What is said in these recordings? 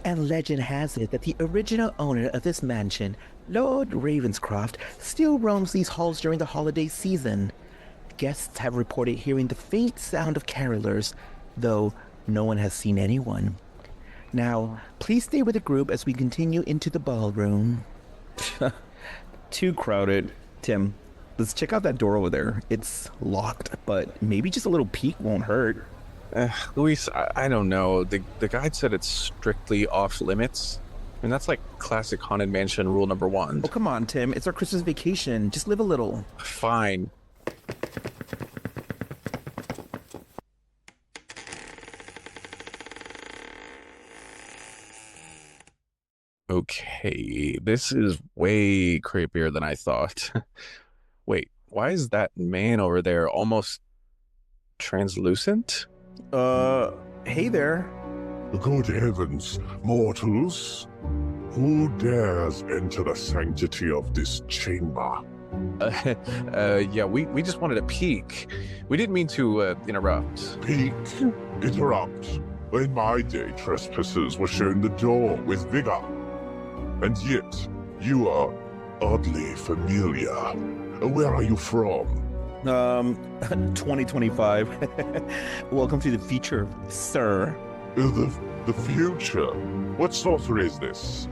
And legend has it that the original owner of this mansion, Lord Ravenscroft, still roams these halls during the holiday season. Guests have reported hearing the faint sound of carolers, though no one has seen anyone. Now, please stay with the group as we continue into the ballroom. Too crowded. Tim, let's check out that door over there. It's locked, but maybe just a little peek won't hurt. Luis, I don't know. The guide said it's strictly off limits. And that's like classic Haunted Mansion rule number one. Oh, come on, Tim. It's our Christmas vacation. Just live a little. Fine. Okay, this is way creepier than I thought. Wait, why is that man over there almost translucent? Hey there. Good heavens, mortals! Who dares enter the sanctity of this chamber? Yeah, we just wanted a peek. We didn't mean to interrupt. Peek? Interrupt? In my day, trespassers were shown the door with vigor. And yet, you are oddly familiar. Where are you from? 2025. Welcome to the future, sir. The future? What sorcery is this?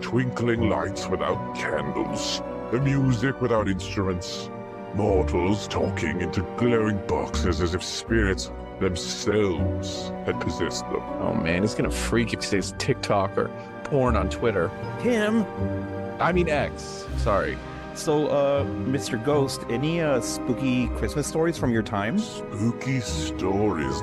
Twinkling lights without candles, the music without instruments, mortals talking into glowing boxes as if spirits themselves had possessed them. Oh man, it's gonna freak if he says TikTok or porn on Twitter. Tim. I mean X. Sorry. So, Mr. Ghost, any spooky Christmas stories from your time? Spooky stories.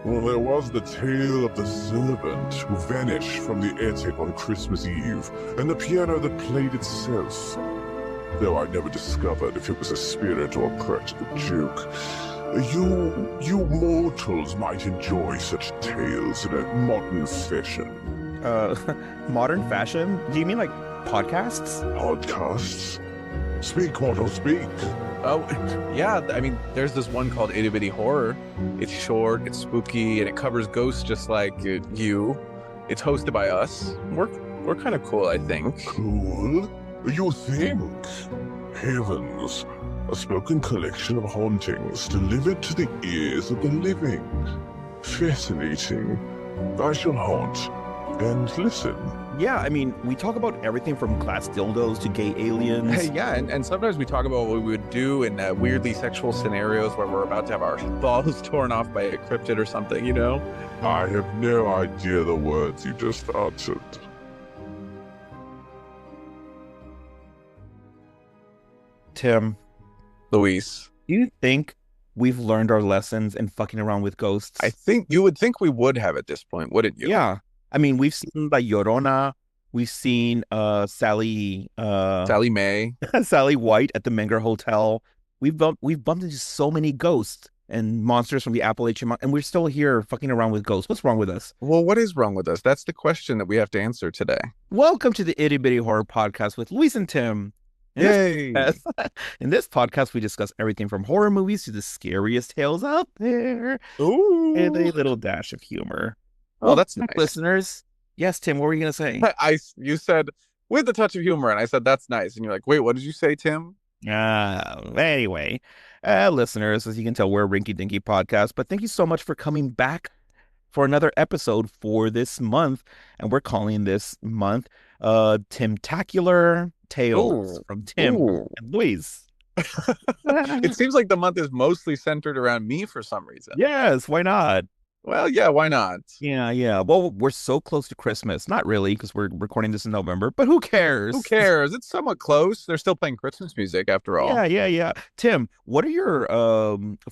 Well, there was the tale of the servant who vanished from the attic on Christmas Eve, and the piano that played itself. Though I never discovered if it was a spirit or a practical joke. You mortals might enjoy such tales in a modern fashion. Modern fashion? Do you mean like podcasts? Podcasts? Speak, mortal, speak. Oh, yeah, I mean, there's this one called Itty Bitty Horror. It's short, it's spooky, and it covers ghosts just like you. It's hosted by us. We're kind of cool, I think. Cool? You think? Heavens. A spoken collection of hauntings delivered to the ears of the living. Fascinating. I shall haunt and listen. Yeah, I mean, we talk about everything from glass dildos to gay aliens. Yeah, and sometimes we talk about what we would do in weirdly sexual scenarios where we're about to have our balls torn off by a cryptid or something, you know? I have no idea the words you just uttered. Tim, Luis. do you think we've learned our lessons in fucking around with ghosts? I think you would think we would have at this point, wouldn't you? Yeah. I mean, we've seen La Llorona. We've seen Sally May. Sally White at the Menger Hotel. We've bumped into so many ghosts and monsters from the Appalachian Mountain, and we're still here fucking around with ghosts. What's wrong with us? Well, what is wrong with us? That's the question that we have to answer today. Welcome to the Itty Bitty Horror Podcast with Luis and Tim. Yay! In this podcast, we discuss everything from horror movies to the scariest tales out there. Ooh. And a little dash of humor. Oh, that's nice. Listeners. Yes, Tim, what were you going to say? You said, with a touch of humor, and I said, that's nice. And you're like, wait, what did you say, Tim? Anyway, listeners, as you can tell, we're a rinky-dinky podcast, but thank you so much for coming back for another episode for this month. And we're calling this month Timtacular Tales from Tim and Luis. It seems like the month is mostly centered around me for some reason. Yes, why not? Well, yeah, why not? Yeah. Well, we're so close to Christmas. Not really, because we're recording this in November, but who cares? Who cares? It's somewhat close. They're still playing Christmas music after all. Yeah. Tim, what are your,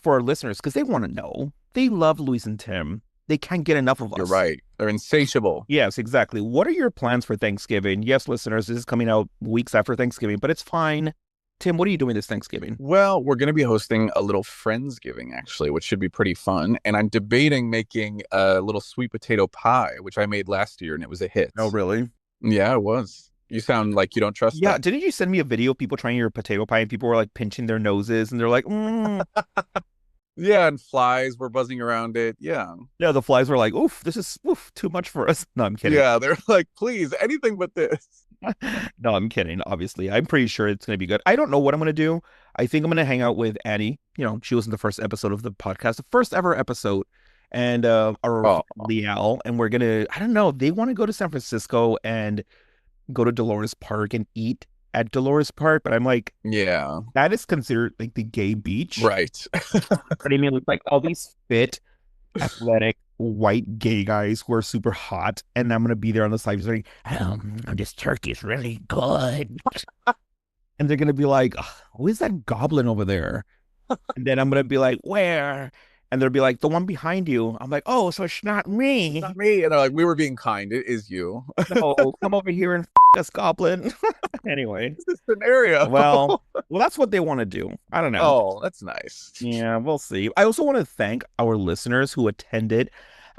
for our listeners, because they want to know. They love Luis and Tim. They can't get enough of us. You're right. They're insatiable. Yes, exactly. What are your plans for Thanksgiving? Yes, listeners, this is coming out weeks after Thanksgiving, but it's fine. Tim, what are you doing this Thanksgiving? Well, we're going to be hosting a little Friendsgiving, actually, which should be pretty fun. And I'm debating making a little sweet potato pie, which I made last year, and it was a hit. Oh, really? Yeah, it was. You sound like you don't trust that. Didn't you send me a video of people trying your potato pie and people were like pinching their noses and they're like, Yeah, and flies were buzzing around it. Yeah. Yeah, the flies were like, oof, this is too much for us. No, I'm kidding. Yeah, they're like, please, anything but this. No, I'm kidding. Obviously, I'm pretty sure it's going to be good. I don't know what I'm going to do. I think I'm going to hang out with Annie. She was in the first episode of the podcast, the first ever episode, and our Liao, and we're gonna. I don't know. They want to go to San Francisco and go to Dolores Park and eat at Dolores Park, but I'm like, Yeah. that is considered like the gay beach, Right. But I mean, it's like all these fit, athletic, white gay guys who are super hot, and I'm gonna be there on the side like, this turkey's really good. And they're gonna be like, who is that goblin over there? And then I'm gonna be like, where? And they'll be like, the one behind you. I'm like, oh, so it's not me. It's not me. And they're like, we were being kind. It is you. No, come over here and us, goblin. Anyway. This scenario. Well, that's what they want to do. I don't know. Oh, that's nice. Yeah, we'll see. I also want to thank our listeners who attended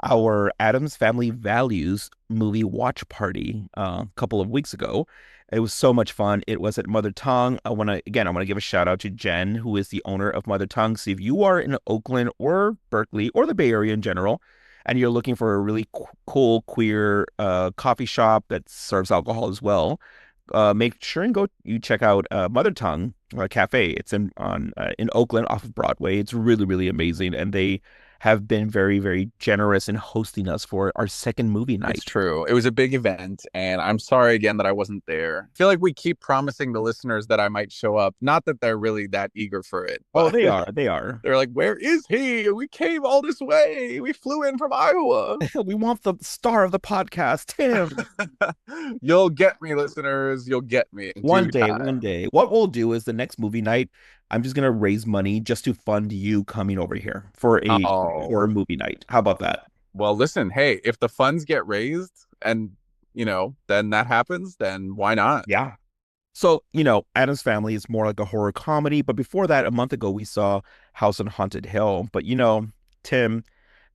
our Addams Family Values movie watch party a couple of weeks ago. It was so much fun. It was at Mother Tongue. I want to give a shout out to Jen, who is the owner of Mother Tongue. So if you are in Oakland or Berkeley or the Bay Area in general, and you're looking for a really cool queer coffee shop that serves alcohol as well, make sure and you check out Mother Tongue Cafe. It's in Oakland off of Broadway. It's really, really amazing, and they have been very, very generous in hosting us for our second movie night. It's true. It was a big event, and I'm sorry again that I wasn't there. I feel like we keep promising the listeners that I might show up. Not that they're really that eager for it. Oh, they are. They are. They're like, where is he? We came all this way. We flew in from Iowa. We want the star of the podcast, Tim. You'll get me, listeners. You'll get me. One day. What we'll do is the next movie night, I'm just going to raise money just to fund you coming over here for a horror movie night. How about that? Well, listen, hey, if the funds get raised and, then that happens, then why not? Yeah. So, Addams Family is more like a horror comedy. But before that, a month ago, we saw House on Haunted Hill. But, Tim,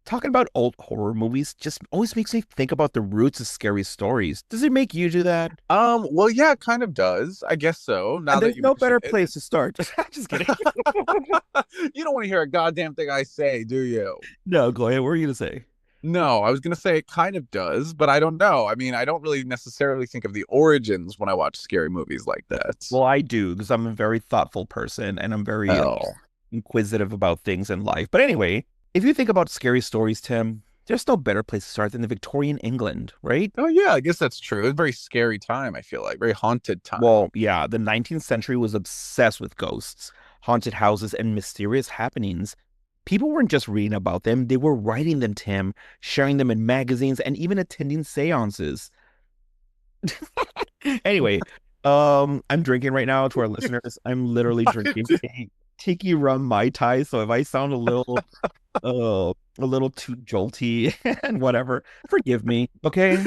talking about old horror movies just always makes me think about the roots of scary stories. Does it make you do that? Well, yeah, it kind of does. I guess so. Now there's no better place to start. Just kidding. You don't want to hear a goddamn thing I say, do you? No, go ahead. What were you going to say? No, I was going to say it kind of does, but I don't know. I mean, I don't really necessarily think of the origins when I watch scary movies like that. Well, I do, because I'm a very thoughtful person, and I'm very inquisitive about things in life. But anyway, if you think about scary stories, Tim, there's no better place to start than the Victorian England, right? Oh, yeah, I guess that's true. It's a very scary time, I feel like. Very haunted time. Well, yeah, the 19th century was obsessed with ghosts, haunted houses, and mysterious happenings. People weren't just reading about them. They were writing them, Tim, sharing them in magazines, and even attending seances. Anyway, I'm drinking right now to our listeners. I'm literally drinking tiki rum Mai Tai, so if I sound a little too jolty and whatever, forgive me, okay?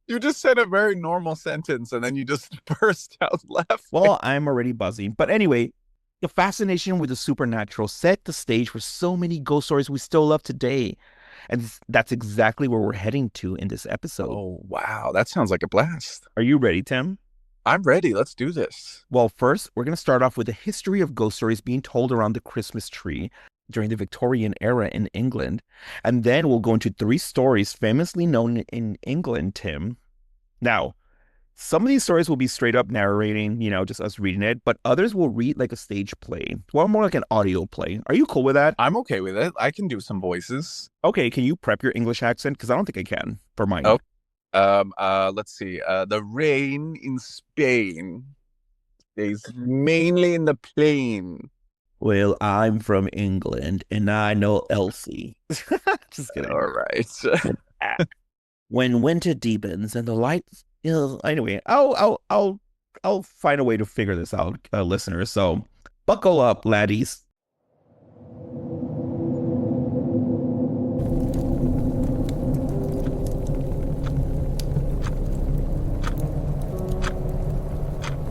You just said a very normal sentence and then you just burst out laughing. Well, I'm already buzzing. But anyway, the fascination with the supernatural set the stage for so many ghost stories we still love today. And that's exactly where we're heading to in this episode. Oh, wow. That sounds like a blast. Are you ready, Tim? I'm ready. Let's do this. Well, first, we're going to start off with the history of ghost stories being told around the Christmas tree during the Victorian era in England. And then we'll go into 3 stories famously known in England, Tim. Now, some of these stories will be straight up narrating, just us reading it, but others will read like a stage play. Well, more like an audio play. Are you cool with that? I'm okay with it. I can do some voices. Okay, can you prep your English accent? Because I don't think I can for mine. Oh. Let's see. The rain in Spain stays mainly in the plain. Well, I'm from England and I know Elsie. Just kidding. All right. When winter deepens and the lights, anyway, I'll find a way to figure this out, listeners. So buckle up, laddies.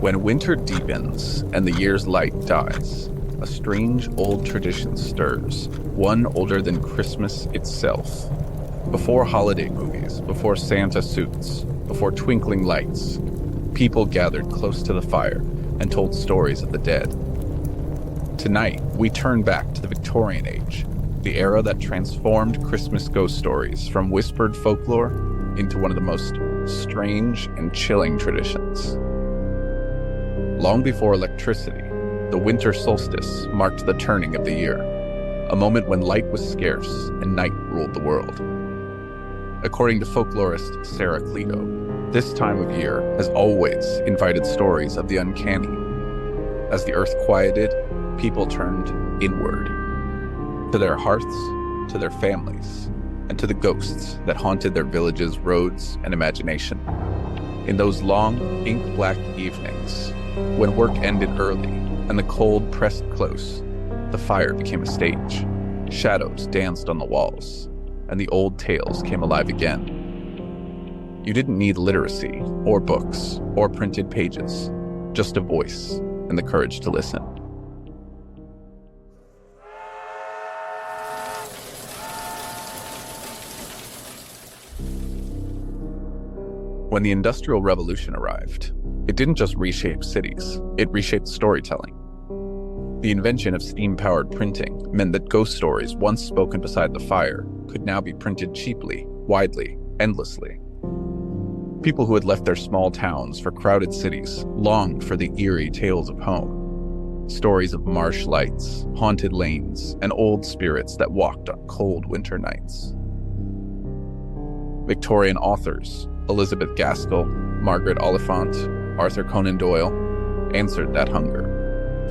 When winter deepens and the year's light dies, a strange old tradition stirs, one older than Christmas itself. Before holiday movies, before Santa suits, before twinkling lights, people gathered close to the fire and told stories of the dead. Tonight, we turn back to the Victorian age, the era that transformed Christmas ghost stories from whispered folklore into one of the most strange and chilling traditions. Long before electricity, the winter solstice marked the turning of the year, a moment when light was scarce and night ruled the world. According to folklorist Sarah Cleto, this time of year has always invited stories of the uncanny. As the earth quieted, people turned inward, to their hearths, to their families, and to the ghosts that haunted their villages, roads, and imagination. In those long, ink-black evenings, when work ended early and the cold pressed close, the fire became a stage. Shadows danced on the walls, and the old tales came alive again. You didn't need literacy, or books, or printed pages, just a voice and the courage to listen. When the Industrial Revolution arrived, it didn't just reshape cities, it reshaped storytelling. The invention of steam-powered printing meant that ghost stories once spoken beside the fire could now be printed cheaply, widely, endlessly. People who had left their small towns for crowded cities longed for the eerie tales of home. Stories of marsh lights, haunted lanes, and old spirits that walked on cold winter nights. Victorian authors, Elizabeth Gaskell, Margaret Oliphant, Arthur Conan Doyle, answered that hunger.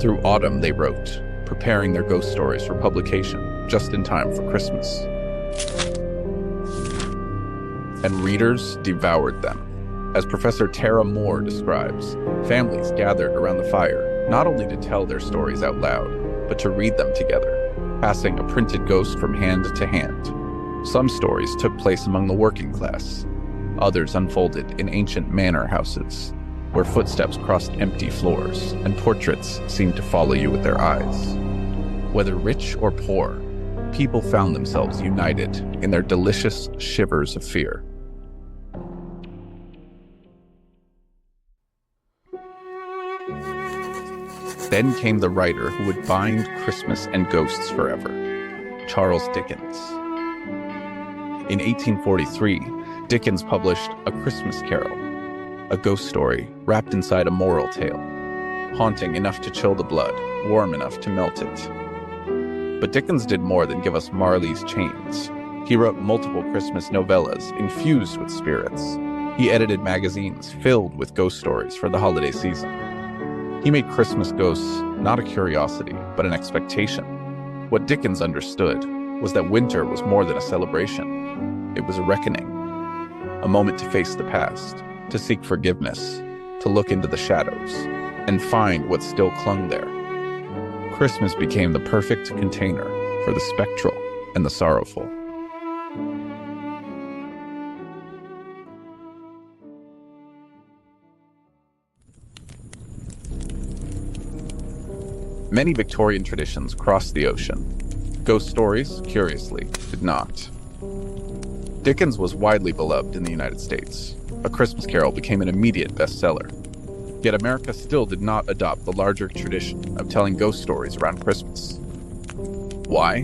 Through autumn, they wrote, preparing their ghost stories for publication just in time for Christmas. And readers devoured them. As Professor Tara Moore describes, families gathered around the fire, not only to tell their stories out loud, but to read them together, passing a printed ghost from hand to hand. Some stories took place among the working class. Others unfolded in ancient manor houses, where footsteps crossed empty floors and portraits seemed to follow you with their eyes. Whether rich or poor, people found themselves united in their delicious shivers of fear. Then came the writer who would bind Christmas and ghosts forever, Charles Dickens. In 1843, Dickens published A Christmas Carol, a ghost story wrapped inside a moral tale, haunting enough to chill the blood, warm enough to melt it. But Dickens did more than give us Marley's Chains. He wrote multiple Christmas novellas infused with spirits. He edited magazines filled with ghost stories for the holiday season. He made Christmas ghosts not a curiosity, but an expectation. What Dickens understood was that winter was more than a celebration. It was a reckoning, a moment to face the past, to seek forgiveness, to look into the shadows, and find what still clung there. Christmas became the perfect container for the spectral and the sorrowful. Many Victorian traditions crossed the ocean. Ghost stories, curiously, did not. Dickens was widely beloved in the United States. A Christmas Carol became an immediate bestseller. Yet America still did not adopt the larger tradition of telling ghost stories around Christmas. Why?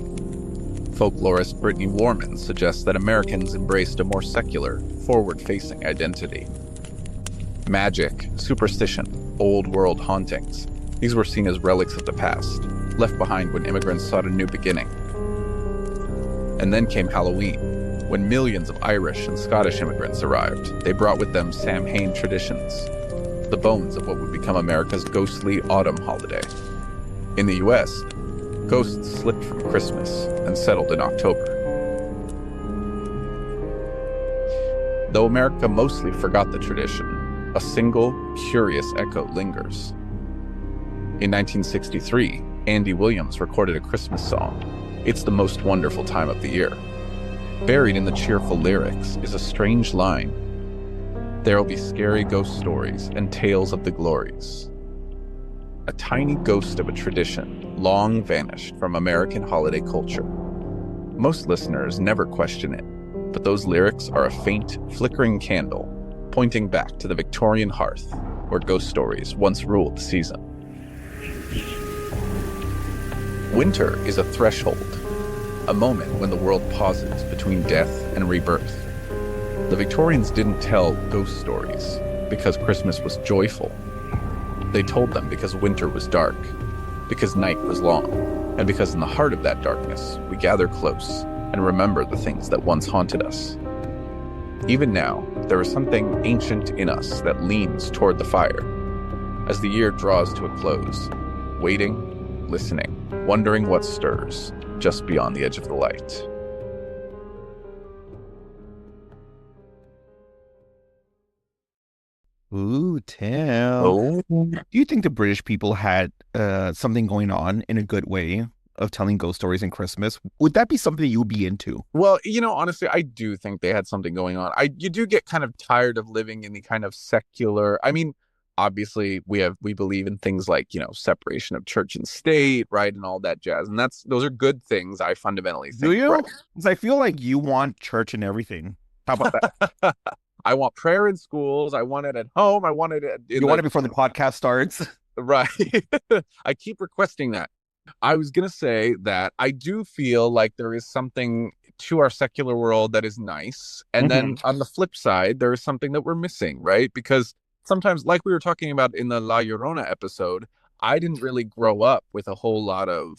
Folklorist Brittany Warman suggests that Americans embraced a more secular, forward-facing identity. Magic, superstition, old-world hauntings, these were seen as relics of the past, left behind when immigrants sought a new beginning. And then came Halloween. When millions of Irish and Scottish immigrants arrived, they brought with them Samhain traditions, the bones of what would become America's ghostly autumn holiday. In the US, ghosts slipped from Christmas and settled in October. Though America mostly forgot the tradition, a single, curious echo lingers. In 1963, Andy Williams recorded a Christmas song, "It's the Most Wonderful Time of the Year." Buried in the cheerful lyrics is a strange line. "There'll be scary ghost stories and tales of the glories." A tiny ghost of a tradition long vanished from American holiday culture. Most listeners never question it, but those lyrics are a faint, flickering candle pointing back to the Victorian hearth where ghost stories once ruled the season. Winter is a threshold, a moment when the world pauses between death and rebirth. The Victorians didn't tell ghost stories because Christmas was joyful. They told them because winter was dark, because night was long, and because in the heart of that darkness, we gather close and remember the things that once haunted us. Even now, there is something ancient in us that leans toward the fire. As the year draws to a close, waiting, listening, wondering what stirs just beyond the edge of the light. Ooh, Tim. Oh, Do you think the British people had something going on in a good way of telling ghost stories in Christmas? Would that be something you would be into? well, honestly, I do think they had something going on. You do get kind of tired of living in the kind of secular. I mean, obviously, we believe in things like separation of church and state, right, and all that jazz, and those are good things. I fundamentally Do think. you? Right? Because I feel like you want church and everything. How about that? I want prayer in schools. I want it at home. I want it You want it before the podcast starts? right. I keep requesting that. I was going to say that I do feel like there is something to our secular world that is nice. And then on the flip side, there is something that we're missing, right? Because sometimes, like we were talking about in the La Llorona episode, I didn't really grow up with a whole lot of,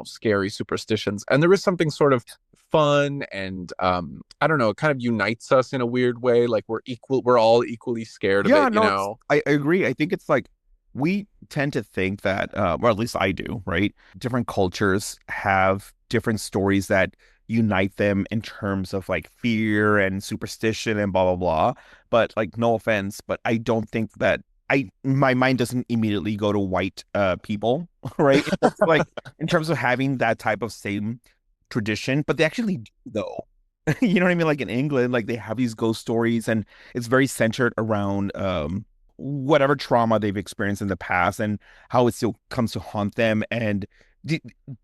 scary superstitions. And there is something sort of fun and I don't know, it kind of unites us in a weird way. Like we're all equally scared of it, I agree. I think it's like we tend to think that, or at least I do, right? Different cultures have different stories that unite them in terms of like fear and superstition and blah, blah, blah. But like, no offense, but I don't think that my mind doesn't immediately go to white people, right? Like in terms of having that type of same tradition, but they actually do though. You know what I mean? Like in England, like they have these ghost stories and it's very centered around whatever trauma they've experienced in the past and how it still comes to haunt them. And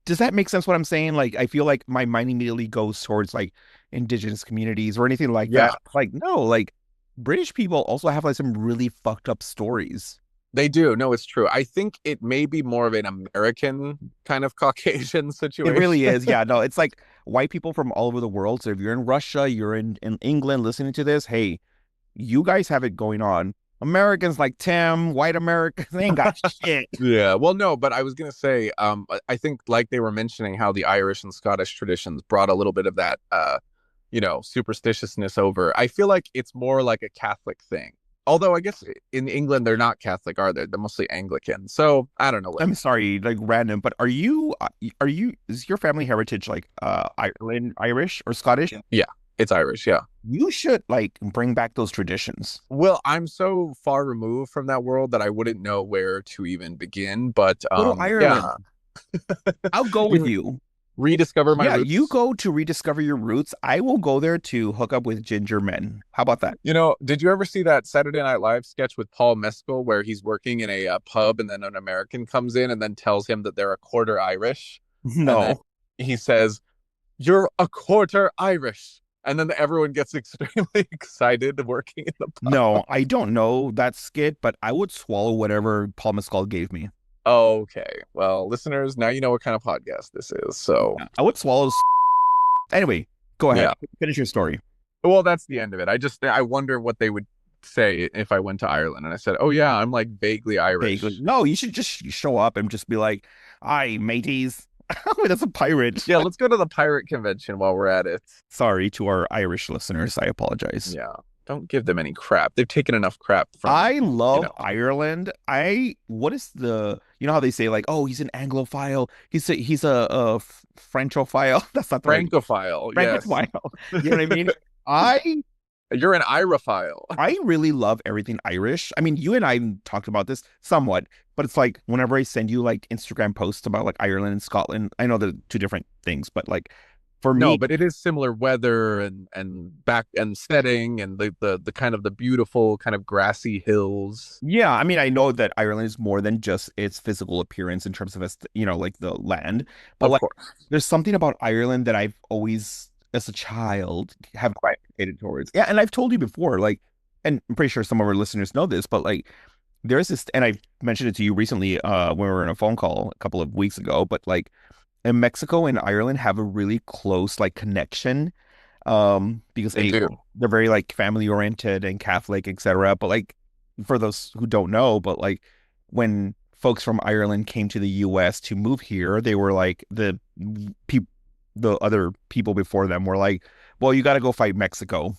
does that make sense what I'm saying? Like I feel like my mind immediately goes towards like indigenous communities or anything like Yeah. that. Like no, like British people also have like some really fucked up stories. They do. No, it's true. I think it may be more of an American kind of Caucasian It situation. really is. Yeah, no, it's like white people from all over the world. So if you're in Russia, you're in England listening to this, hey, you guys have it going on. Americans like Tim, white Americans, they ain't got shit. Yeah. Well, no, but I was gonna say, I think like they were mentioning how the Irish and Scottish traditions brought a little bit of that superstitiousness over. I feel like it's more like a Catholic thing. Although I guess in England they're not Catholic, are they? They're mostly Anglican. So I don't know. I'm sorry, like random, but are you is your family heritage like Ireland, Irish or Scottish? Yeah, it's Irish. Yeah. You should like bring back those traditions. Well, I'm so far removed from that world that I wouldn't know where to even begin. But Go to Ireland. yeah, I'll go with you. rediscover my roots. You go to rediscover your roots. I will go there to hook up with ginger men. How about that? Did you ever see that Saturday Night Live sketch with Paul Mescal where he's working in a pub and then an American comes in and then tells him that they're a quarter Irish? No. And then he says, "You're a quarter Irish." And then everyone gets extremely excited working in the pub. No, I don't know that skit, but I would swallow whatever Paul Mescal gave me. Okay. Well, listeners, now you know what kind of podcast this is. So I would swallow. Anyway, go ahead. Yeah. Finish your story. Well, that's the end of it. I wonder what they would say if I went to Ireland and I said, "Oh yeah, I'm like vaguely Irish." Vaguely. No, you should just show up and just be like, "Aye, mateys." Wait, that's a pirate. Yeah, let's go to the pirate convention while we're at it. Sorry to our Irish listeners. I apologize. Yeah. Don't give them any crap. They've taken enough crap from I love Ireland. What is you know how they say like, oh, he's an Anglophile. He's a Frenchophile. That's not the right- Francophile. Yes. Francophile. You know what I mean? You're an Irophile. I really love everything Irish. I mean, you and I talked about this somewhat, but it's like whenever I send you like Instagram posts about like Ireland and Scotland, I know they're two different things, but like for me, No, but it is similar weather and back and setting and the kind of the beautiful kind of grassy hills. yeah, I mean, I know that Ireland is more than just its physical appearance in terms of its, like the land, but Of like course. there's something about Ireland that I've always, as a child, have gravitated towards. Yeah, and I've told you before, like, and I'm pretty sure some of our listeners know this, but like there's this, and I mentioned it to you recently when we were in a phone call a couple of weeks ago, but like in Mexico and Ireland have a really close like connection because They do. they're very like family oriented and Catholic, etc. But like for those who don't know, but like when folks from Ireland came to the US to move here, they were like people the other people before them were like, well, you got to go fight Mexico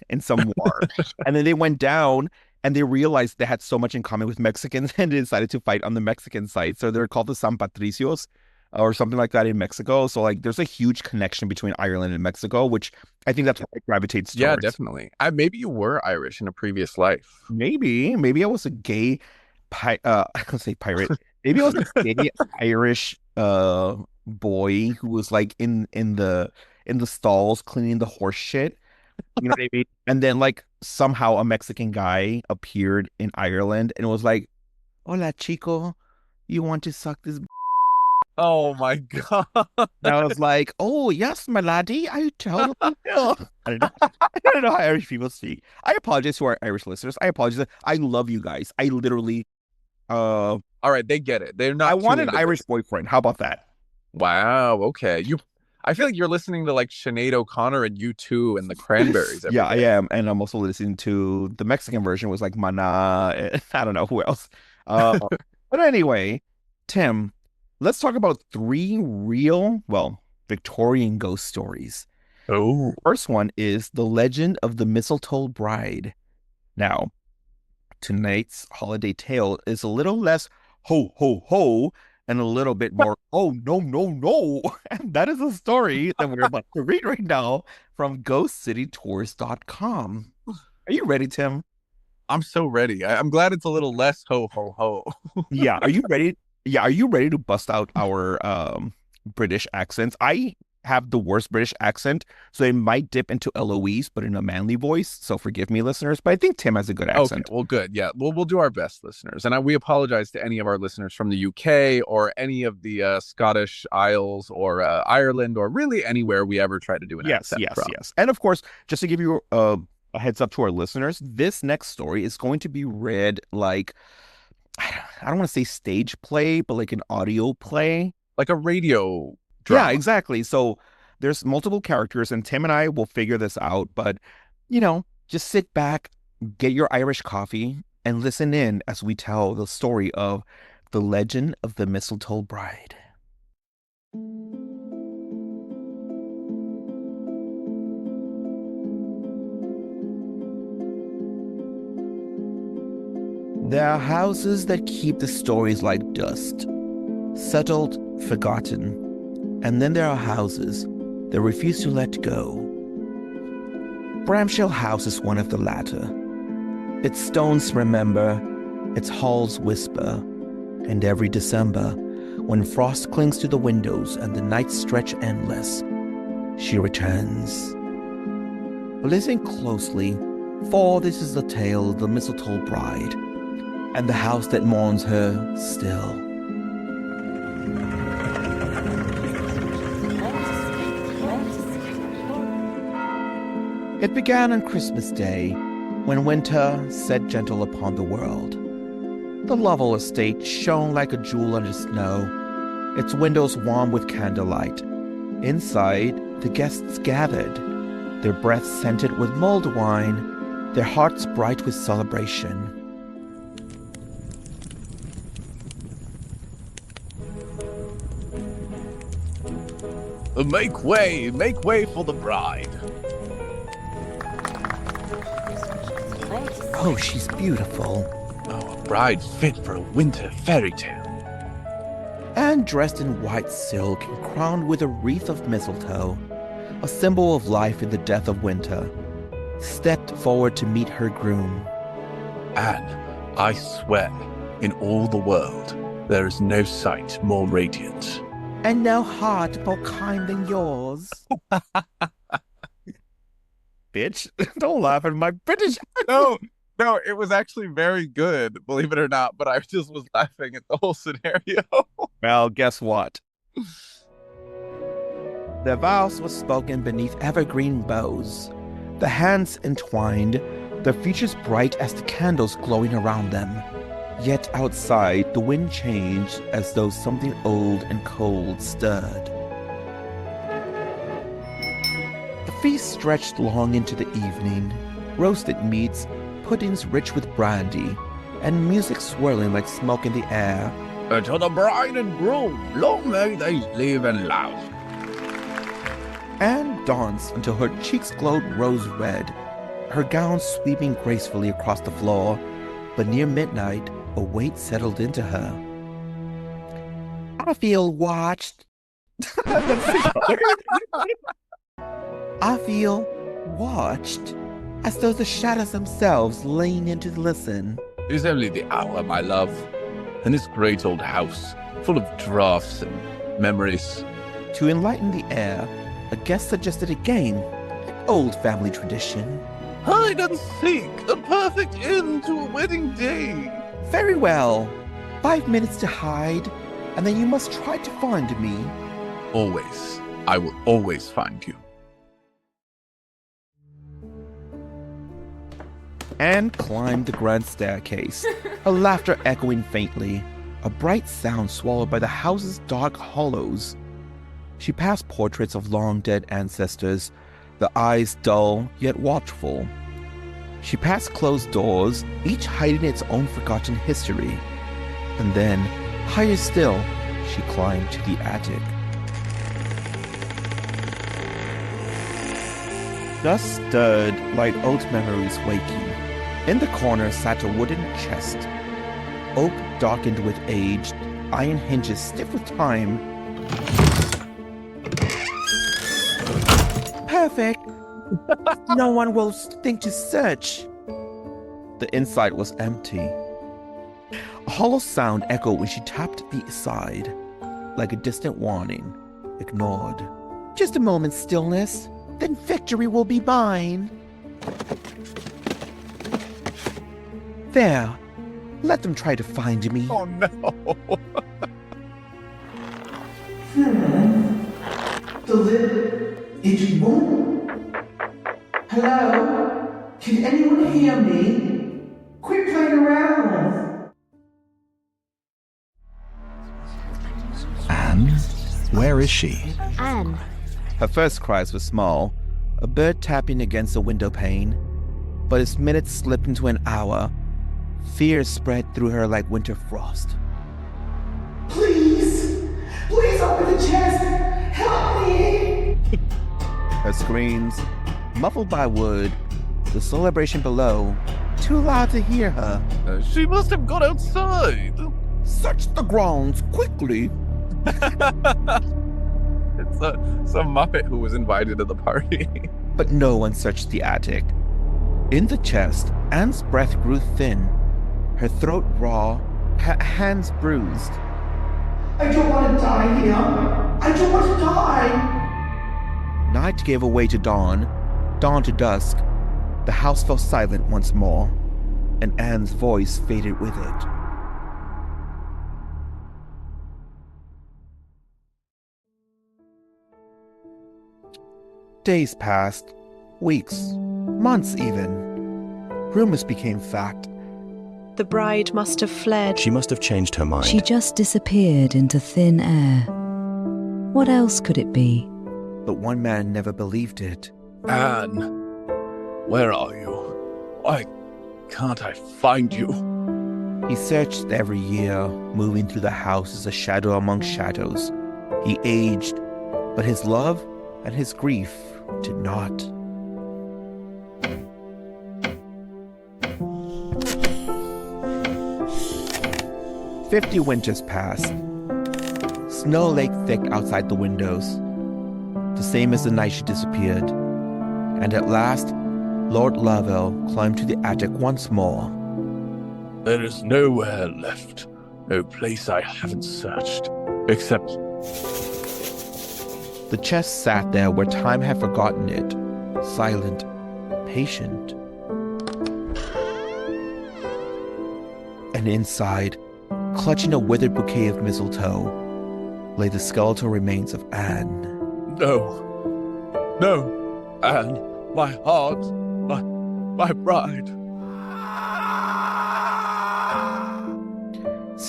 in some war. And then they went down and they realized they had so much in common with Mexicans and they decided to fight on the Mexican side. So they're called the San Patricios or something like that in Mexico. So like there's a huge connection between Ireland and Mexico, which I think that's what it gravitates Yeah, towards. definitely. Maybe you were Irish in a previous life. Maybe I was a gay I can say pirate. Maybe I was a gay Irish boy who was like in the stalls cleaning the horse shit. You know what I mean? And then like somehow a Mexican guy appeared in Ireland and was like, "Hola, chico, you want to suck this?" Oh my God. And I was like, "Oh yes, my laddie, I totally will." I don't know. I don't know how Irish people speak. I apologize to our Irish listeners. I apologize. I love you guys. I literally, All right, they get it. They're not. I want too an into Irish this. boyfriend. How about that? Wow. Okay. I feel like you're listening to like Sinead O'Connor and U2 and the Cranberries. Yeah, I day. am, and I'm also listening to the Mexican version was like Mana. And I don't know who else. But anyway, Tim, let's talk about three real, well, Victorian ghost stories. Oh. First one is the legend of the Mistletoe Bride. Now, tonight's holiday tale is a little less ho ho ho and a little bit more oh no no no. And that is a story that we're about to read right now from ghostcitytours.com. Are you ready, Tim? I'm so ready. I'm glad it's a little less ho ho ho. Yeah, are you ready? Yeah, are you ready to bust out our British accents? I have the worst British accent, so it might dip into Eloise, but in a manly voice. So forgive me, listeners, but I think Tim has a good accent. Okay, well, good. Yeah, we'll do our best, listeners, and we apologize to any of our listeners from the UK or any of the Scottish Isles or Ireland or really anywhere we ever try to do an accent from. Yes. And of course, just to give you a heads up to our listeners, this next story is going to be read like I don't want to say stage play, but like an audio play. Like a radio drama. Yeah, exactly. So there's multiple characters, and Tim and I will figure this out. But, you know, just sit back, get your Irish coffee, and listen in as we tell the story of the legend of the Mistletoe Bride. There are houses that keep the stories like dust, settled, forgotten. And then there are houses that refuse to let go. Bramshill House is one of the latter. Its stones remember, its halls whisper, and every December, when frost clings to the windows and the nights stretch endless, she returns. Listen closely, for this is the tale of the Mistletoe Bride, and the house that mourns her still. It began on Christmas Day, when winter set gentle upon the world. The Lovell estate shone like a jewel under snow, its windows warm with candlelight. Inside, the guests gathered, their breaths scented with mulled wine, their hearts bright with celebration. Make way for the bride. Oh, she's beautiful. Oh, a bride fit for a winter fairy tale. And dressed in white silk and crowned with a wreath of mistletoe, a symbol of life in the death of winter, stepped forward to meet her groom. And I swear, in all the world, there is no sight more radiant. And no heart more kind than yours. Bitch, don't laugh at my British No, it was actually very good, believe it or not, but I just was laughing at the whole scenario. Well, guess what? The vows were spoken beneath evergreen boughs, the hands entwined, their features bright as the candles glowing around them. Yet outside, the wind changed as though something old and cold stirred. The feast stretched long into the evening, roasted meats, puddings rich with brandy, and music swirling like smoke in the air. To the bride and groom, long may they live and laugh. Anne danced until her cheeks glowed rose red, her gown sweeping gracefully across the floor, but near midnight, a weight settled into her. I feel watched. I feel watched, as though the shadows themselves lean in to listen. It's only the hour, my love, and this great old house, full of draughts and memories. To enlighten the air, a guest suggested a game, an old family tradition. Hide and seek, the perfect end to a wedding day. Very well. 5 minutes to hide, and then you must try to find me. Always. I will always find you. Anne climbed the grand staircase, her laughter echoing faintly, a bright sound swallowed by the house's dark hollows. She passed portraits of long-dead ancestors, the eyes dull yet watchful. She passed closed doors, each hiding its own forgotten history. And then, higher still, she climbed to the attic. Dust stirred like old memories waking. In the corner sat a wooden chest. Oak darkened with age, iron hinges stiff with time. Perfect! No one will think to search. The inside was empty. A hollow sound echoed when she tapped the side, like a distant warning, ignored. Just a moment's stillness, then victory will be mine. There, let them try to find me. Oh no! The lid, it won't. Hello? Can anyone hear me? Quit playing around. Anne? Where is she? Anne. Her first cries were small, a bird tapping against a window pane. But as minutes slipped into an hour, fear spread through her like winter frost. Please! Please open the chest! Help me! Her screams, muffled by wood, the celebration below, too loud to hear her. She must have gone outside. Search the grounds, quickly! It's some Muppet who was invited to the party. But no one searched the attic. In the chest, Anne's breath grew thin, her throat raw, her hands bruised. I don't want to die here! I don't want to die! Night gave way to dawn to dusk. The house fell silent once more, and Anne's voice faded with it. Days passed, weeks, months even. Rumors became fact. The bride must have fled. She must have changed her mind. She just disappeared into thin air. What else could it be? But one man never believed it. Anne, where are you? Why can't I find you? He searched every year, moving through the house as a shadow among shadows. He aged, but his love and his grief did not. "50 winters passed. Snow lay thick outside the windows, the same as the night she disappeared. And at last, Lord Lavelle climbed to the attic once more. There is nowhere left, no place I haven't searched, except... The chest sat there where time had forgotten it, silent, patient. And inside, clutching a withered bouquet of mistletoe, lay the skeletal remains of Anne. No, Anne, my heart, my bride.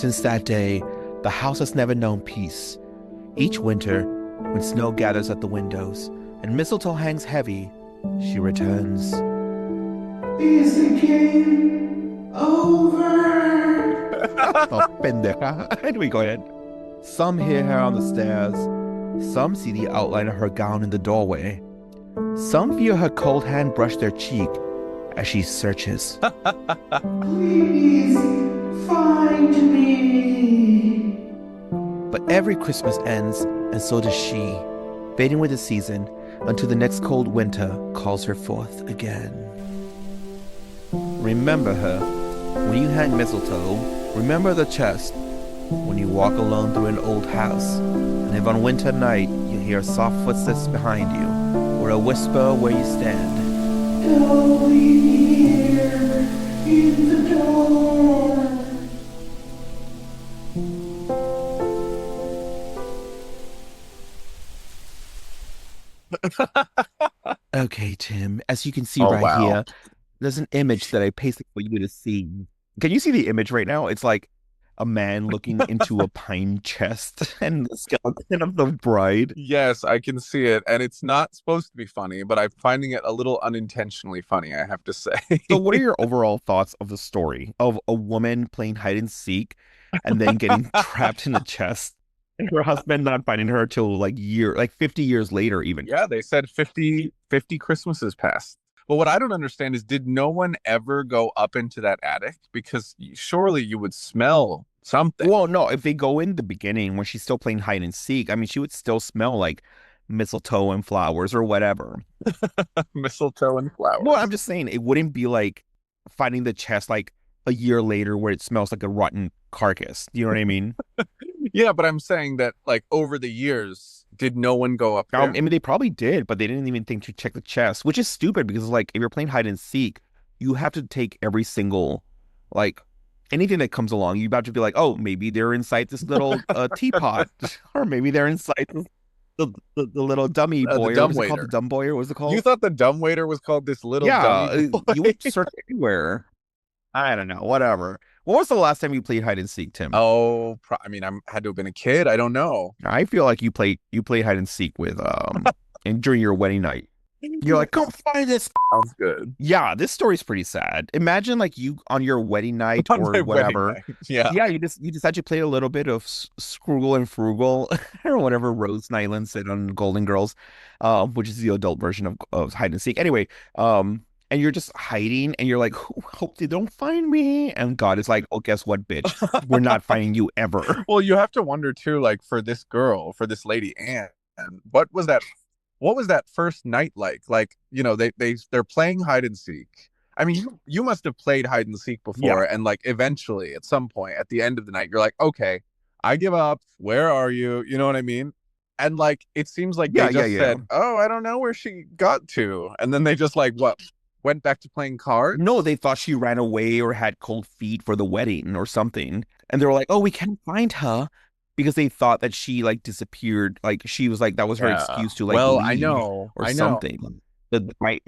Since that day, the house has never known peace. Each winter, when snow gathers at the windows and mistletoe hangs heavy, she returns. Is the game over? Oh, pendeja. Anyway, go ahead. Some hear her on the stairs. Some see the outline of her gown in the doorway. Some feel her cold hand brush their cheek as she searches. Please find me. But every Christmas ends, and so does she, fading with the season until the next cold winter calls her forth again. Remember her. When you hang mistletoe, remember the chest. When you walk alone through an old house, and if on winter night you hear soft footsteps behind you, or a whisper where you stand, don't leave here in the door. Okay, Tim, as you can see here, there's an image that I pasted for you to see. Can you see the image right now? It's like a man looking into a pine chest and the skeleton of the bride. Yes, I can see it. And it's not supposed to be funny, but I'm finding it a little unintentionally funny, I have to say. So what are your overall thoughts of the story of a woman playing hide and seek and then getting trapped in a chest and her husband not finding her till like 50 years later even? Yeah, they said 50 Christmases passed. But what I don't understand is, did no one ever go up into that attic? Because surely you would smell something. Well, no, if they go in the beginning when she's still playing hide and seek, I mean, she would still smell like mistletoe and flowers or whatever. Mistletoe and flowers. Well, I'm just saying it wouldn't be like finding the chest like a year later where it smells like a rotten carcass. You know what I mean? Yeah, but I'm saying that like over the years, did no one go up there? I mean, they probably did, but they didn't even think to check the chest, which is stupid because like if you're playing hide and seek, you have to take every single, like anything that comes along. You have to be like, oh, maybe they're inside this little teapot, or maybe they're inside the little dummy boy. The dumb what was it called? waiter. The dumb boy, or what was it called? You thought the dumbwaiter was called this little dummy boy? You would search everywhere. I don't know, whatever. When was the last time you played hide and seek, Tim? Oh, I mean, I had to have been a kid. I don't know. I feel like you played hide and seek with and during your wedding night. You're like, come find this. Sounds good. Yeah, this story's pretty sad. Imagine like you on your wedding night On or my whatever. wedding night. Yeah. Yeah, you just had to play a little bit of Scroogle and Frugal or whatever Rose Nyland said on Golden Girls, which is the adult version of hide and seek. Anyway, and you're just hiding and you're like, hope they don't find me. And God is like, oh, guess what, bitch? We're not finding you ever. Well, you have to wonder too, like for this lady, Anne, what was that first night like? Like, you know, they're playing hide and seek. I mean, you must have played hide and seek before. Yeah. And like eventually at some point at the end of the night, you're like, okay, I give up. Where are you? You know what I mean? And like, it seems like they just said, oh, I don't know where she got to. And then they just like, what? Went back to playing cards? No, they thought she ran away or had cold feet for the wedding or something. And they were like, oh, we can't find her because they thought that she like disappeared. Like she was like, that was her excuse to like leave I know. Something. Right.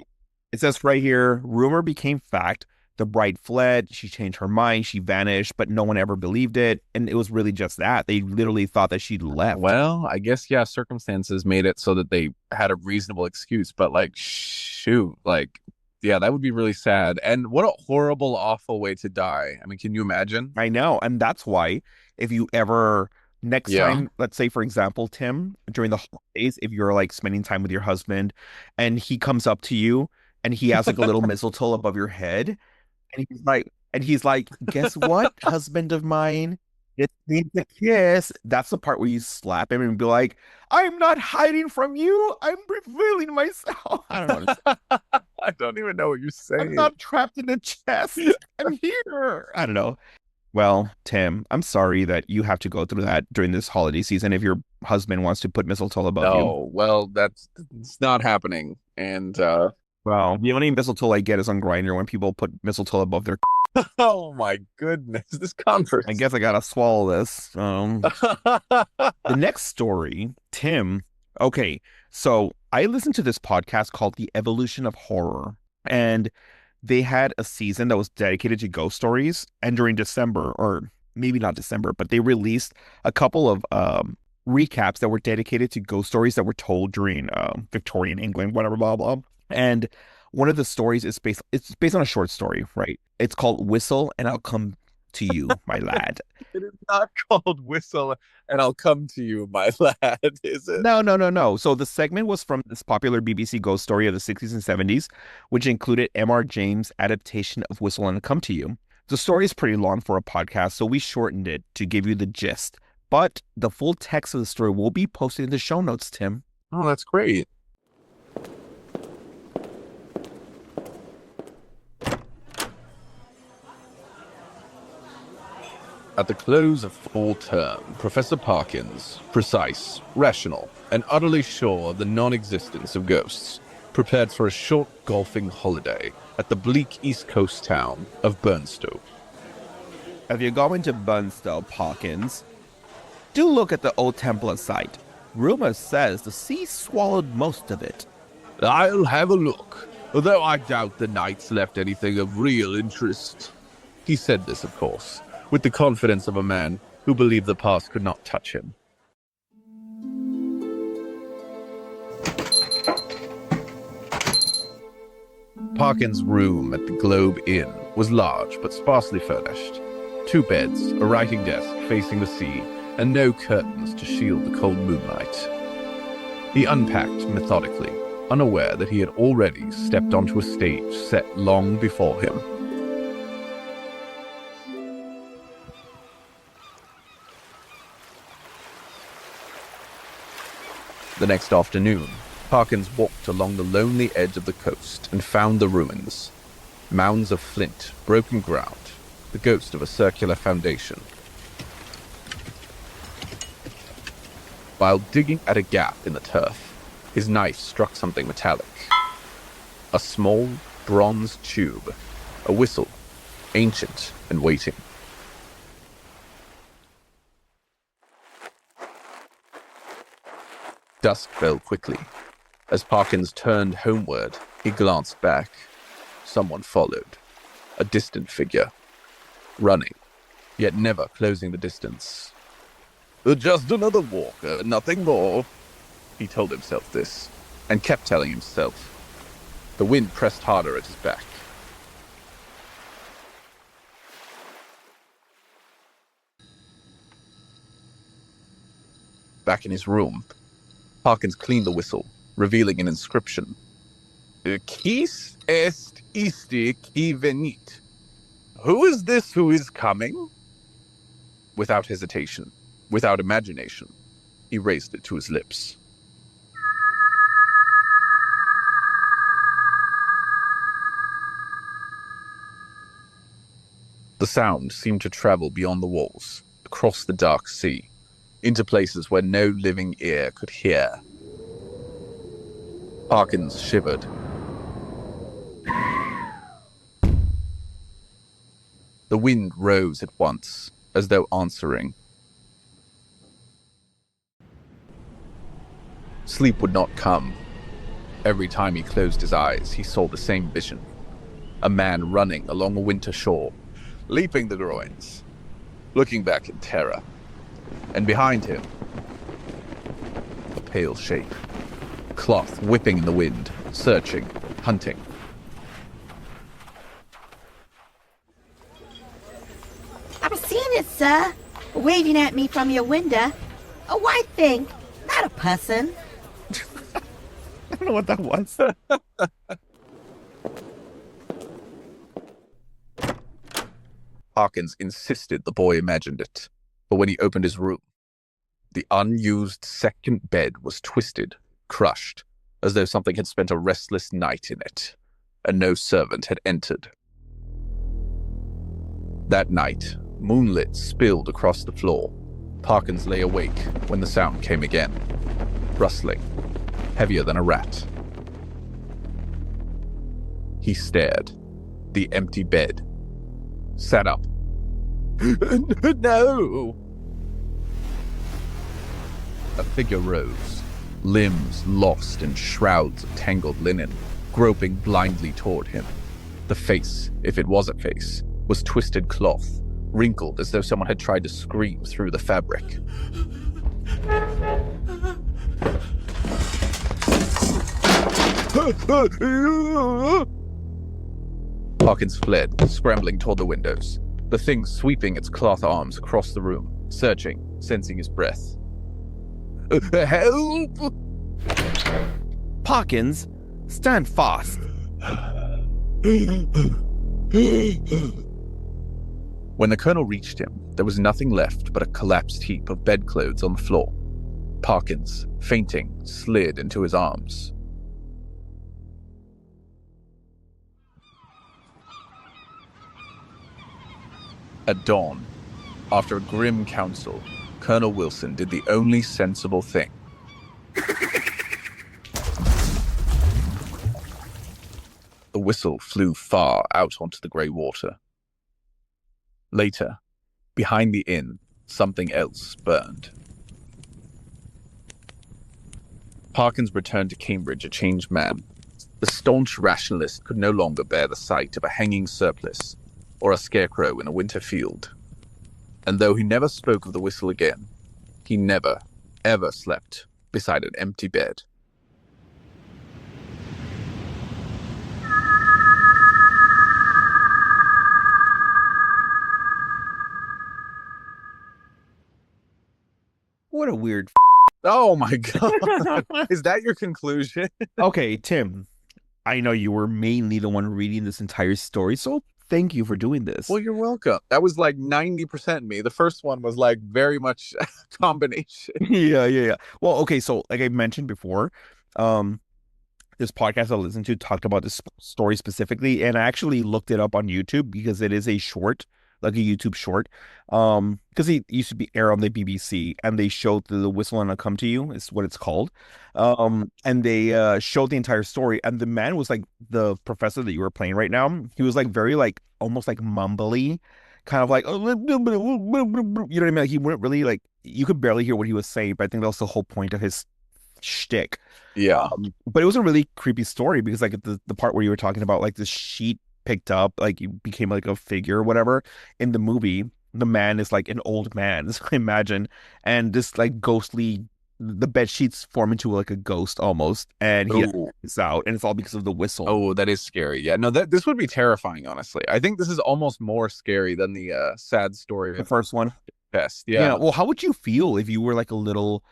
It says right here, rumor became fact. The bride fled. She changed her mind. She vanished, but no one ever believed it. And it was really just that. They literally thought that she'd left. Well, I guess, yeah, circumstances made it so that they had a reasonable excuse. But like, shoot, like, yeah, that would be really sad. And what a horrible, awful way to die. I mean, can you imagine? I know. And that's why if you ever next time, let's say, for example, Tim, during the holidays, if you're like spending time with your husband and he comes up to you and he has like a little mistletoe above your head and he's like, guess what, husband of mine? It needs a kiss. That's the part where you slap him and be like, I'm not hiding from you. I'm revealing myself. I don't know. I don't even know what you're saying. I'm not trapped in a chest. I'm here. I don't know. Well, Tim, I'm sorry that you have to go through that during this holiday season if your husband wants to put mistletoe above you. Oh, well, it's not happening. And, well, the only mistletoe I get is on Grindr when people put mistletoe above their. Oh my goodness, this conference. I guess I gotta swallow this. The next story, Tim. Okay, so I listened to this podcast called The Evolution of Horror, and they had a season that was dedicated to ghost stories. And during December, or maybe not December, but they released a couple of recaps that were dedicated to ghost stories that were told during Victorian England, whatever, blah, blah. And one of the stories is it's based on a short story, right? It's called Whistle and I'll Come to You, My Lad. It is not called Whistle and I'll Come to You, My Lad, is it? No. So the segment was from this popular BBC ghost story of the 60s and 70s, which included M.R. James' adaptation of Whistle and I'll Come to You. The story is pretty long for a podcast, so we shortened it to give you the gist. But the full text of the story will be posted in the show notes, Tim. Oh, that's great. At the close of fall term, Professor Parkins, precise, rational, and utterly sure of the non-existence of ghosts, prepared for a short golfing holiday at the bleak east coast town of Burnstow. If you're going to Burnstow, Parkins, do look at the old Templar site. Rumor says the sea swallowed most of it. I'll have a look, although I doubt the knights left anything of real interest. He said this, of course, with the confidence of a man who believed the past could not touch him. Parkins' room at the Globe Inn was large but sparsely furnished. 2 beds, a writing desk facing the sea, and no curtains to shield the cold moonlight. He unpacked methodically, unaware that he had already stepped onto a stage set long before him. The next afternoon, Parkins walked along the lonely edge of the coast and found the ruins. Mounds of flint, broken ground, the ghost of a circular foundation. While digging at a gap in the turf, his knife struck something metallic. A small, bronze tube, a whistle, ancient and waiting. Dusk fell quickly. As Parkins turned homeward, he glanced back. Someone followed. A distant figure. Running, yet never closing the distance. Just another walker, nothing more. He told himself this, and kept telling himself. The wind pressed harder at his back. Back in his room, Parkins cleaned the whistle, revealing an inscription. Quis est isti qui venit? Who is this who is coming? Without hesitation, without imagination, he raised it to his lips. The sound seemed to travel beyond the walls, across the dark sea, into places where no living ear could hear. Parkins shivered. The wind rose at once, as though answering. Sleep would not come. Every time he closed his eyes, he saw the same vision. A man running along a winter shore, leaping the groins, looking back in terror. And behind him, a pale shape, cloth whipping in the wind, searching, hunting. I've seen it, sir. Waving at me from your window. A white thing, not a person. I don't know what that was. Parkins insisted the boy imagined it, but when he opened his room, the unused second bed was twisted, crushed, as though something had spent a restless night in it, and no servant had entered. That night, moonlit spilled across the floor. Parkins lay awake when the sound came again, rustling, heavier than a rat. He stared. The empty bed. Sat up. No! A figure rose, limbs lost in shrouds of tangled linen, groping blindly toward him. The face, if it was a face, was twisted cloth, wrinkled as though someone had tried to scream through the fabric. Parkins fled, scrambling toward the windows, the thing sweeping its cloth arms across the room, searching, sensing his breath. Help! Parkins, stand fast. When the colonel reached him, there was nothing left but a collapsed heap of bedclothes on the floor. Parkins, fainting, slid into his arms. At dawn, after a grim council, Colonel Wilson did the only sensible thing. The whistle flew far out onto the grey water. Later, behind the inn, something else burned. Parkins returned to Cambridge a changed man. The staunch rationalist could no longer bear the sight of a hanging surplice or a scarecrow in a winter field. And though he never spoke of the whistle again, he never, ever slept beside an empty bed. What a weird. Oh my God. Is that your conclusion? Okay, Tim, I know you were mainly the one reading this entire story, so thank you for doing this. Well, you're welcome. That was like 90% me. The first one was like very much a combination. Yeah. Well, okay, so like I mentioned before, this podcast I listened to talked about this story specifically, and I actually looked it up on YouTube because it is a short, like a YouTube short. Because it used to be aired on the BBC, and they showed the whistle and I'll come to you is what it's called. And they showed the entire story, and the man was like the professor that you were playing right now. He was like very like almost like mumbly, kind of like, you know what I mean? Like he wouldn't really like, you could barely hear what he was saying, but I think that was the whole point of his shtick. Yeah. But it was a really creepy story because like the part where you were talking about like the sheet picked up, like you became like a figure or whatever in the movie. The man is like an old man, so I imagine, and this like ghostly, the bed sheets form into like a ghost almost, and he is out, and it's all because of the whistle. Oh, that is scary. Yeah, no, this would be terrifying. Honestly, I think this is almost more scary than the sad story. The first one. Best. Yeah. Well, how would you feel if you were like a little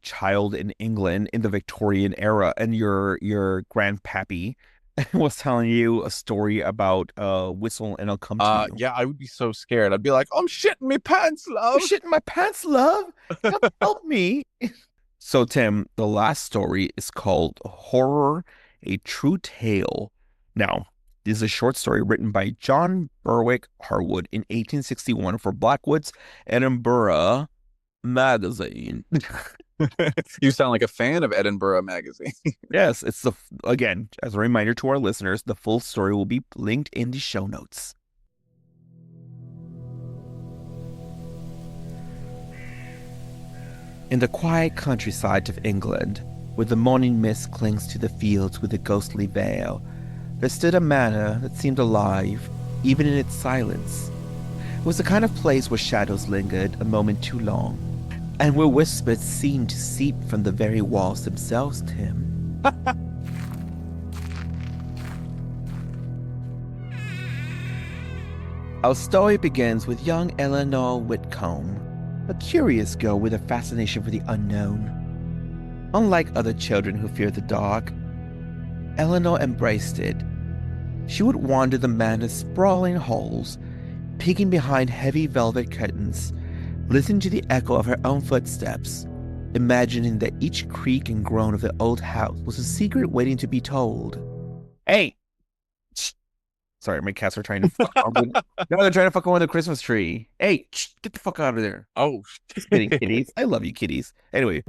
child in England in the Victorian era, and your grandpappy was telling you a story about whistle and I'll come to you? Yeah, I would be so scared. I'd be like, I'm shitting my pants, love. I'm shitting my pants, love. Help me. So, Tim, the last story is called Horror, A True Tale. Now, this is a short story written by John Berwick Harwood in 1861 for Blackwood's Edinburgh magazine. You sound like a fan of Edinburgh magazine. Yes, it's again, as a reminder to our listeners, the full story will be linked in the show notes. In the quiet countryside of England, where the morning mist clings to the fields with a ghostly veil, there stood a manor that seemed alive, even in its silence. It was the kind of place where shadows lingered a moment too long, and where whispers seemed to seep from the very walls themselves, Tim. Our story begins with young Eleanor Whitcomb, a curious girl with a fascination for the unknown. Unlike other children who fear the dark, Eleanor embraced it. She would wander the manor's sprawling halls, peeking behind heavy velvet curtains, listening to the echo of her own footsteps, imagining that each creak and groan of the old house was a secret waiting to be told. Hey! Shh. Sorry, my cats are trying to fuck No, they're trying to fuck around the Christmas tree. Hey! Shh, get the fuck out of there. Oh. Just kidding, kitties. I love you, kitties. Anyway.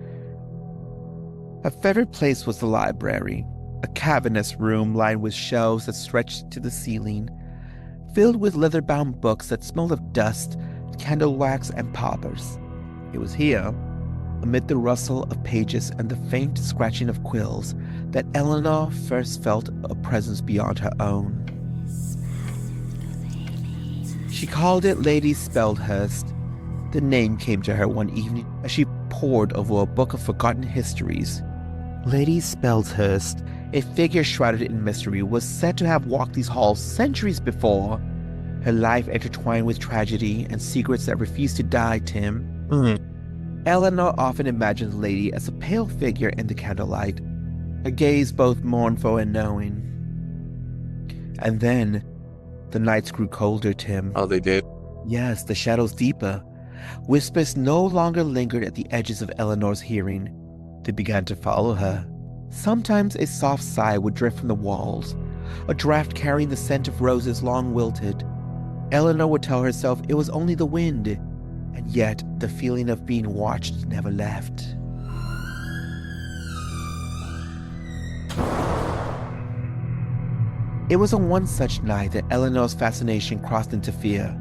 Her favorite place was the library, a cavernous room lined with shelves that stretched to the ceiling, filled with leather-bound books that smelled of dust, candle wax, and paupers. It was here, amid the rustle of pages and the faint scratching of quills, that Eleanor first felt a presence beyond her own. She called it Lady Speldhurst. The name came to her one evening as she pored over a book of forgotten histories. Lady Speldhurst, a figure shrouded in mystery, was said to have walked these halls centuries before. Her life intertwined with tragedy and secrets that refused to die, Tim. Eleanor often imagined the lady as a pale figure in the candlelight, a gaze both mournful and knowing. And then, the nights grew colder, Tim. Oh, they did? Yes, the shadows deeper. Whispers no longer lingered at the edges of Eleanor's hearing. They began to follow her. Sometimes a soft sigh would drift from the walls, a draft carrying the scent of roses long wilted. Eleanor would tell herself it was only the wind, and yet the feeling of being watched never left. It was on one such night that Eleanor's fascination crossed into fear.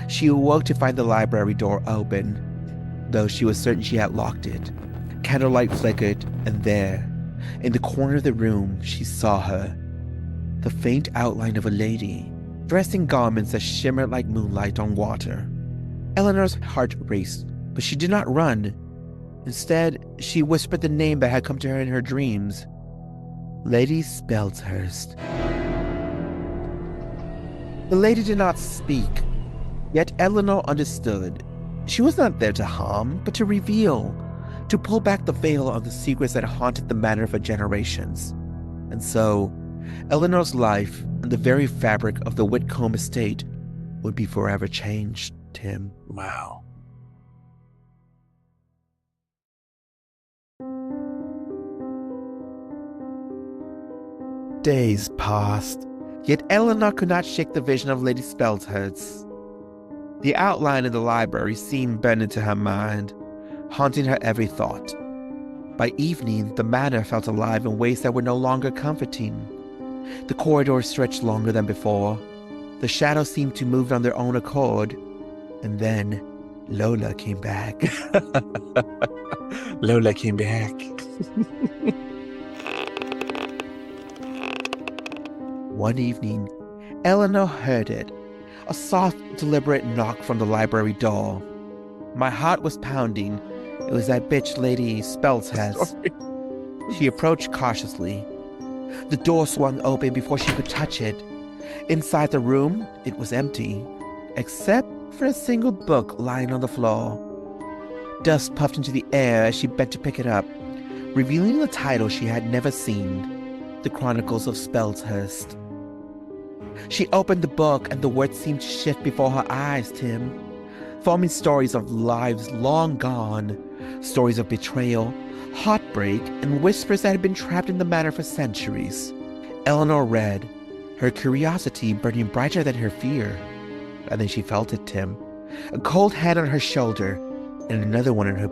She awoke to find the library door open, though she was certain she had locked it. Candlelight flickered, and there, in the corner of the room, she saw her. The faint outline of a lady, dressed in garments that shimmered like moonlight on water. Eleanor's heart raced, but she did not run. Instead, she whispered the name that had come to her in her dreams. Lady Speldhurst. The lady did not speak, yet Eleanor understood. She was not there to harm, but to reveal, to pull back the veil of the secrets that haunted the manor for generations. And so, Eleanor's life and the very fabric of the Whitcomb estate would be forever changed, Tim. Wow. Days passed, yet Eleanor could not shake the vision of Lady Speldhurst. The outline in the library seemed burned into her mind, haunting her every thought. By evening, the manor felt alive in ways that were no longer comforting. The corridors stretched longer than before. The shadows seemed to move on their own accord. And then Lola came back. Lola came back. One evening, Eleanor heard it, a soft, deliberate knock from the library door. My heart was pounding. It was that bitch Lady Speldhurst. She approached cautiously. The door swung open before she could touch it. Inside the room, it was empty, except for a single book lying on the floor. Dust puffed into the air as she bent to pick it up, revealing the title she had never seen, The Chronicles of Speldhurst. She opened the book and the words seemed to shift before her eyes, Tim, forming stories of lives long gone, stories of betrayal, heartbreak, and whispers that had been trapped in the manor for centuries. Eleanor read, her curiosity burning brighter than her fear. And then she felt it, Tim. A cold hand on her shoulder, and another one on her.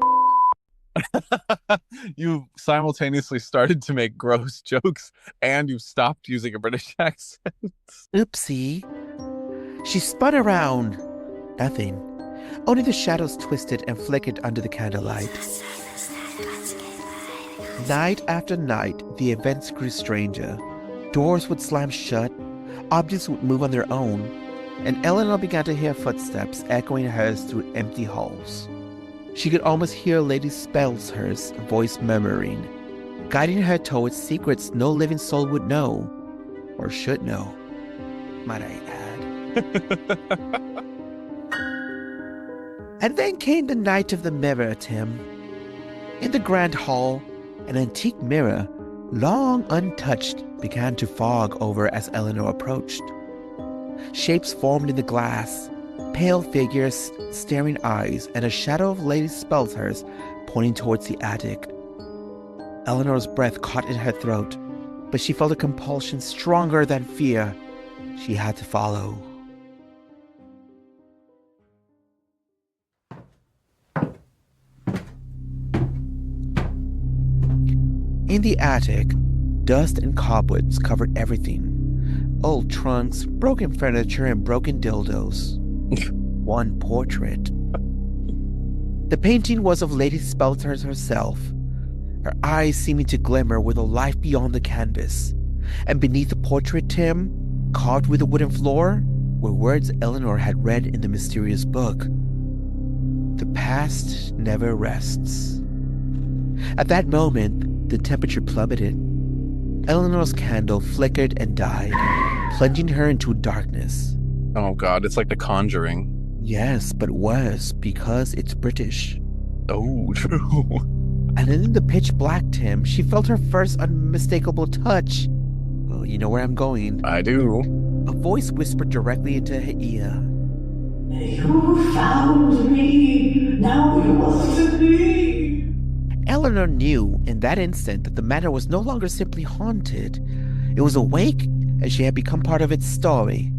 You simultaneously started to make gross jokes, and you stopped using a British accent. Oopsie. She spun around. Nothing. Only the shadows twisted and flickered under the candlelight. Night after night, the events grew stranger. Doors would slam shut, objects would move on their own, and Eleanor began to hear footsteps echoing hers through empty halls. She could almost hear Lady Speldhurst's voice murmuring, guiding her towards secrets no living soul would know, or should know, might I add. And then came the night of the mirror, Tim. In the grand hall, an antique mirror, long untouched, began to fog over as Eleanor approached. Shapes formed in the glass, pale figures, staring eyes, and a shadow of Lady Speldhurst pointing towards the attic. Eleanor's breath caught in her throat, but she felt a compulsion stronger than fear. She had to follow. In the attic, dust and cobwebs covered everything. Old trunks, broken furniture, and broken dildos. One portrait. The painting was of Lady Speldhurst herself, her eyes seeming to glimmer with a life beyond the canvas. And beneath the portrait, Tim, carved with a wooden floor, were words Eleanor had read in the mysterious book. The past never rests. At that moment, the temperature plummeted. Eleanor's candle flickered and died, plunging her into darkness. Oh God, it's like The Conjuring. Yes, but worse because it's British. Oh, true. And then in the pitch black, Tim, she felt her first unmistakable touch. Well, you know where I'm going. I do. A voice whispered directly into her ear. You found me. Now you must to me. Eleanor knew in that instant that the manor was no longer simply haunted. It was awake, and she had become part of its story.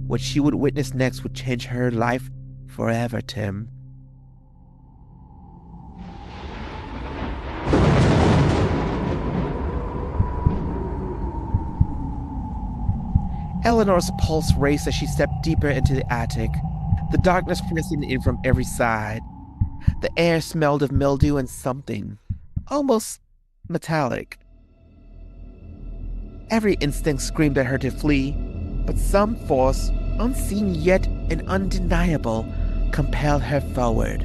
What she would witness next would change her life forever, Tim. Eleanor's pulse raced as she stepped deeper into the attic, the darkness pressing in from every side. The air smelled of mildew and something, almost metallic. Every instinct screamed at her to flee, but some force, unseen yet and undeniable, compelled her forward.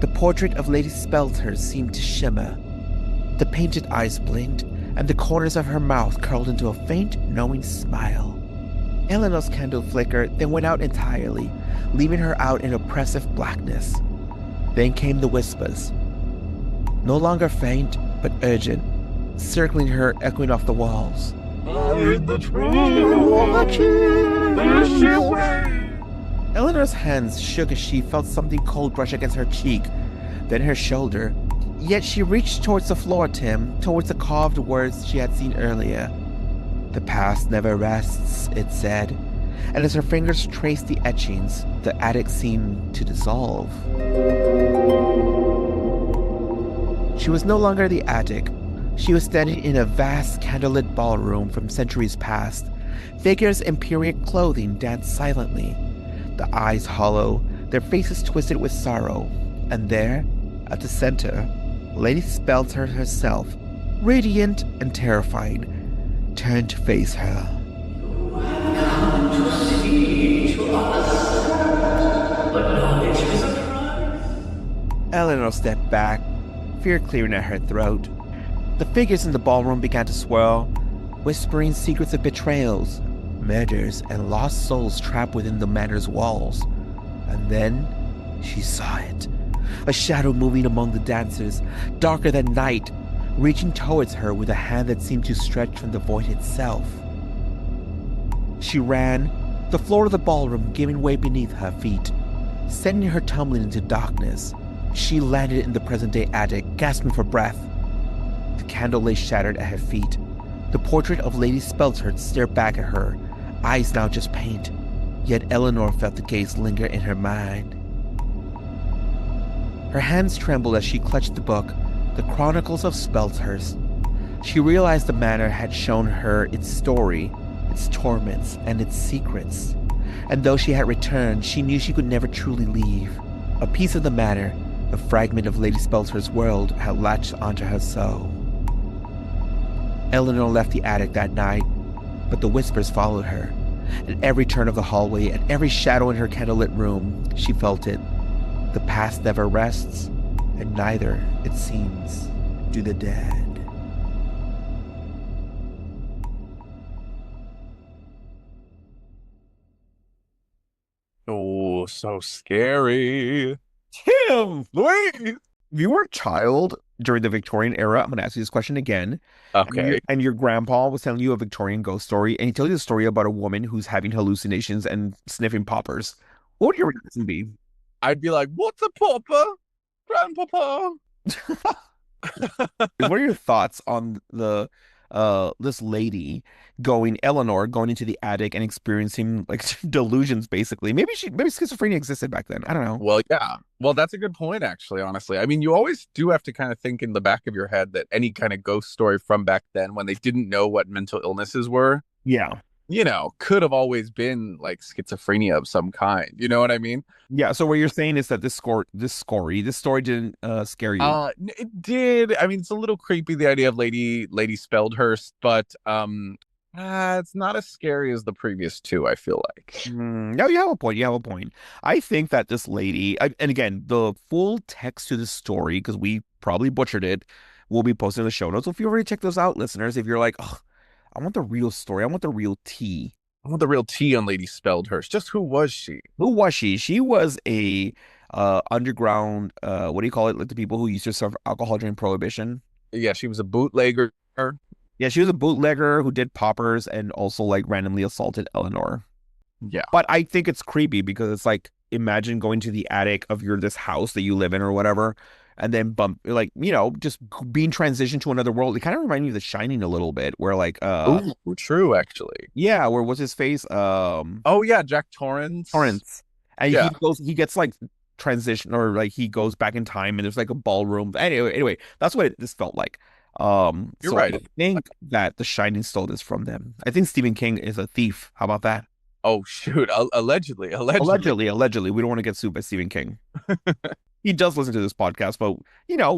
The portrait of Lady Spelter seemed to shimmer. The painted eyes blinked, and the corners of her mouth curled into a faint, knowing smile. Eleanor's candle flickered, then went out entirely, leaving her out in oppressive blackness. Then came the whispers. No longer faint, but urgent, circling her, echoing off the walls. Eleanor's hands shook as she felt something cold brush against her cheek, then her shoulder. Yet she reached towards the floor, Tim, towards the carved words she had seen earlier. The past never rests, it said, and as her fingers traced the etchings, the attic seemed to dissolve. She was no longer the attic. She was standing in a vast candlelit ballroom from centuries past. Figures in period clothing danced silently, the eyes hollow, their faces twisted with sorrow, and there, at the center, Lady Spelter herself, radiant and terrifying, turned to face her. Come to see, to understand, but knowledge is a prize. Eleanor stepped back, fear clearing at her throat. The figures in the ballroom began to swirl, whispering secrets of betrayals, murders, and lost souls trapped within the manor's walls. And then she saw it. A shadow moving among the dancers, darker than night, reaching towards her with a hand that seemed to stretch from the void itself. She ran, the floor of the ballroom giving way beneath her feet, sending her tumbling into darkness. She landed in the present-day attic, gasping for breath. The candle lay shattered at her feet. The portrait of Lady Spelter stared back at her, eyes now just paint. Yet Eleanor felt the gaze linger in her mind. Her hands trembled as she clutched the book, The Chronicles of Spelthurst. She realized the manor had shown her its story, its torments, and its secrets. And though she had returned, she knew she could never truly leave. A piece of the manor, a fragment of Lady Spelter's world, had latched onto her soul. Eleanor left the attic that night, but the whispers followed her. At every turn of the hallway, at every shadow in her candlelit room, she felt it. The past never rests, and neither, it seems, do the dead. Oh, so scary. Tim! Louise! If you were a child during the Victorian era, I'm going to ask you this question again. Okay. And your grandpa was telling you a Victorian ghost story, and he tells you a story about a woman who's having hallucinations and sniffing poppers. What would your reaction be? I'd be like, what's a popper? Grandpapa. What are your thoughts on the this lady Eleanor going into the attic and experiencing like delusions basically? Maybe schizophrenia existed back then. I don't know. Well, yeah. Well, that's a good point, actually, honestly. I mean, you always do have to kind of think in the back of your head that any kind of ghost story from back then when they didn't know what mental illnesses were, Yeah. Could have always been like schizophrenia of some kind. You know what I mean? Yeah. So what you're saying is that this story didn't scare you. It did. I mean, it's a little creepy, the idea of Lady Speldhurst, but It's not as scary as the previous two, I feel like. No, you have a point. You have a point. I think that this lady, and again, the full text to the story, because we probably butchered it, will be posted in the show notes. So if you already checked those out, listeners, if you're like, oh, I want the real story, I want the real tea. I want the real tea on Lady Speldhurst. Just who was she? Who was she? She was a underground, what do you call it? Like the people who used to serve alcohol during Prohibition. Yeah, she was a bootlegger. Yeah, she was a bootlegger who did poppers and also like randomly assaulted Eleanor. Yeah. But I think it's creepy because it's like, imagine going to the attic of this house that you live in or whatever, and then just being transitioned to another world. It kind of reminds me of The Shining a little bit, where like Ooh, true, actually. yeah, where was his face? Oh yeah, Jack Torrance. And Yeah. he gets like transition, or like he goes back in time and there's like a ballroom. Anyway, that's what this felt like. You're right. I think that The Shining stole this from them. I think Stephen King is a thief. How about that? Oh shoot, allegedly. Allegedly. We don't want to get sued by Stephen King. He does listen to this podcast, but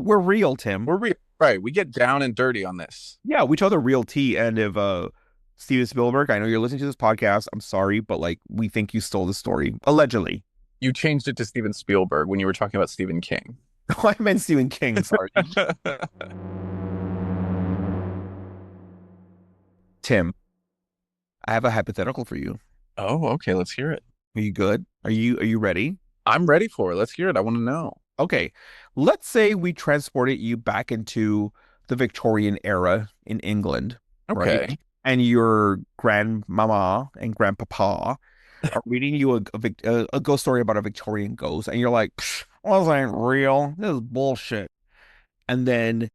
we're real, Tim. We're real. Right. We get down and dirty on this. Yeah, we tell the real tea. And if Steven Spielberg, I know you're listening to this podcast, I'm sorry, but like we think you stole the story. Allegedly. You changed it to Steven Spielberg when you were talking about Stephen King. I meant Stephen King, sorry. Tim, I have a hypothetical for you. Oh, okay. Let's hear it. Are you good? Are you ready? I'm ready for it. Let's hear it. I want to know. Okay. Let's say we transported you back into the Victorian era in England. Okay. Right? And your grandmama and grandpapa are reading you a ghost story about a Victorian ghost. And you're like, well, this ain't real. This is bullshit. And then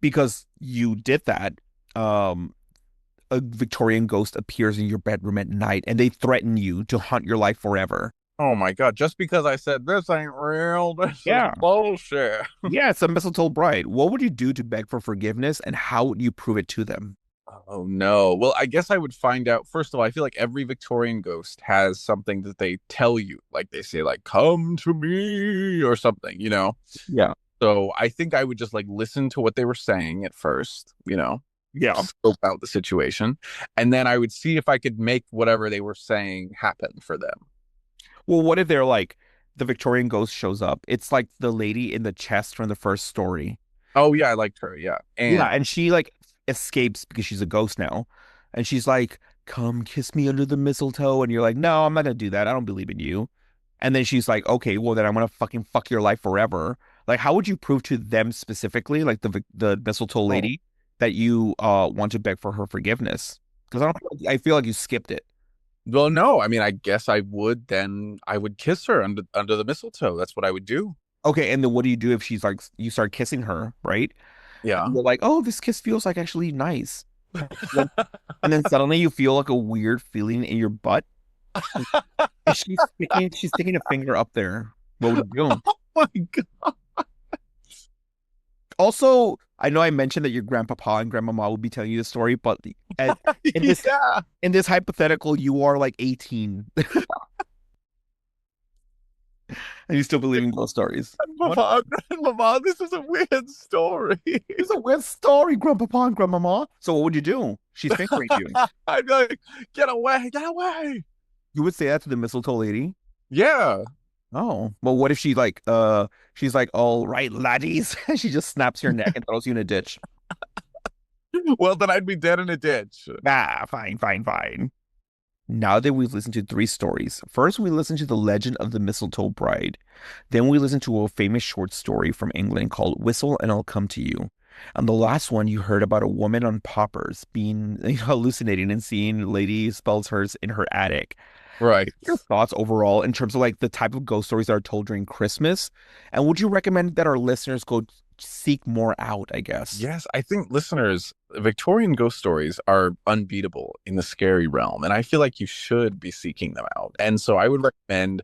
because you did that, a Victorian ghost appears in your bedroom at night and they threaten you to haunt your life forever. Oh my God. Just because I said this ain't real, this Yeah. is bullshit. Yeah, it's a Mistletoe Bride. What would you do to beg for forgiveness and how would you prove it to them? Oh no. Well, I guess I would find out. First of all, I feel like every Victorian ghost has something that they tell you. Like they say, like, come to me or something, Yeah. So I think I would just like listen to what they were saying at first, Yeah. scope out the situation. And then I would see if I could make whatever they were saying happen for them. Well, what if they're like, the Victorian ghost shows up? It's like the lady in the chest from the first story. Oh yeah, I liked her. Yeah. And she like escapes because she's a ghost now. And she's like, come kiss me under the mistletoe. And you're like, no, I'm not gonna do that. I don't believe in you. And then she's like, okay, well then I'm gonna fucking fuck your life forever. Like, how would you prove to them specifically, like the mistletoe lady, that you want to beg for her forgiveness? Because I feel like you skipped it. Well, no, I mean, I guess I would kiss her under the mistletoe. That's what I would do. Okay, and then what do you do if she's like, you start kissing her, right? Yeah. And you're like, oh, this kiss feels like actually nice. And then suddenly you feel like a weird feeling in your butt. And she's sticking a finger up there. What would you do? Oh my God. Also, I know I mentioned that your grandpapa and grandmama will be telling you the story, but in this hypothetical, you are like 18. And you still believe in ghost stories. Grandmama, this is a weird story. It's a weird story, grandpapa and grandmama. So what would you do? She's fingering you. I'd be like, get away, get away. You would say that to the mistletoe lady? Yeah. Oh, well, what if she's like, all right, laddies. She just snaps your neck and throws you in a ditch. Well, then I'd be dead in a ditch. Ah, fine. Now that we've listened to 3 stories, first we listened to the legend of the Mistletoe Bride. Then we listened to a famous short story from England called Whistle and I'll Come to You. And the last one, you heard about a woman on poppers being hallucinating and seeing Lady Spelshurst in her attic. Right. Your thoughts overall in terms of like the type of ghost stories that are told during Christmas? And would you recommend that our listeners go seek more out, I guess? Yes, I think listeners, Victorian ghost stories are unbeatable in the scary realm. And I feel like you should be seeking them out. And so I would recommend,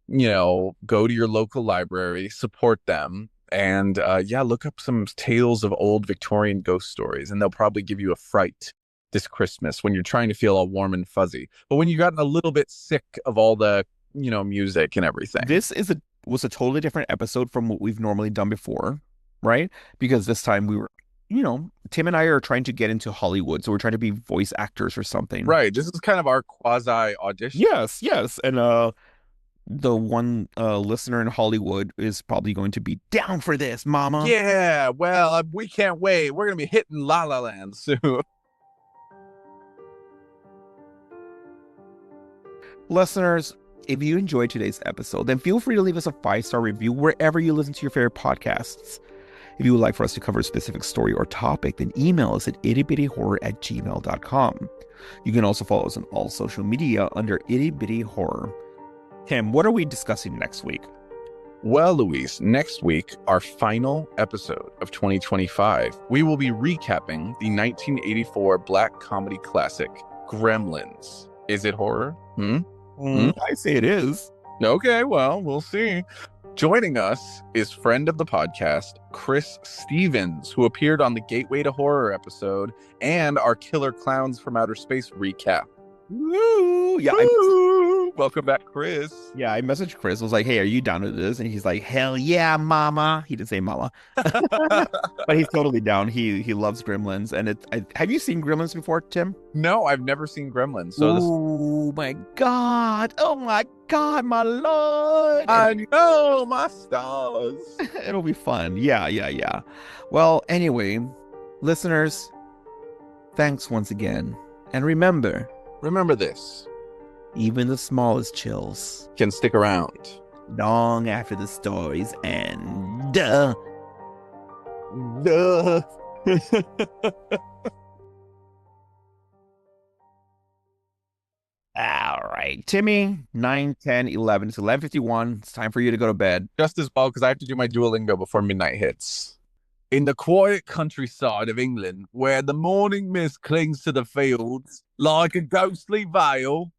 go to your local library, support them. And look up some tales of old Victorian ghost stories. And they'll probably give you a fright this Christmas when you're trying to feel all warm and fuzzy. But when you've gotten a little bit sick of all the, music and everything. This was a totally different episode from what we've normally done before, right? Because this time we were Tim and I are trying to get into Hollywood, so we're trying to be voice actors or something. Right. This is kind of our quasi audition. Yes. And the one listener in Hollywood is probably going to be down for this, mama. Yeah, well, we can't wait. We're going to be hitting La La Land soon. Listeners, if you enjoyed today's episode, then feel free to leave us a 5-star review wherever you listen to your favorite podcasts. If you would like for us to cover a specific story or topic, then email us at ittybittyhorror@gmail.com. You can also follow us on all social media under ittybittyhorror. Tim, what are we discussing next week? Well, Luis, next week, our final episode of 2025, we will be recapping the 1984 black comedy classic, Gremlins. Is it horror? I say it is. Okay, well, we'll see. Joining us is friend of the podcast, Chris Stevens, who appeared on the Gateway to Horror episode and our Killer Clowns from Outer Space recap. Woo! Yeah, Welcome back, Chris. I messaged Chris. I was like, hey, are you down with this? And he's like, hell yeah, mama. He didn't say mama. But he's totally down. He loves Gremlins. And have you seen Gremlins before, Tim? No, I've never seen Gremlins. Oh my God, my Lord. I know, my stars. It'll be fun. Yeah. Well, anyway, listeners, thanks once again. And remember this. Even the smallest chills Can stick around. long after the stories end. Duh. All right, Timmy, 9, 10, 11. It's 11:51. It's time for you to go to bed. Just as well, because I have to do my Duolingo before midnight hits. In the quiet countryside of England, where the morning mist clings to the fields like a ghostly veil,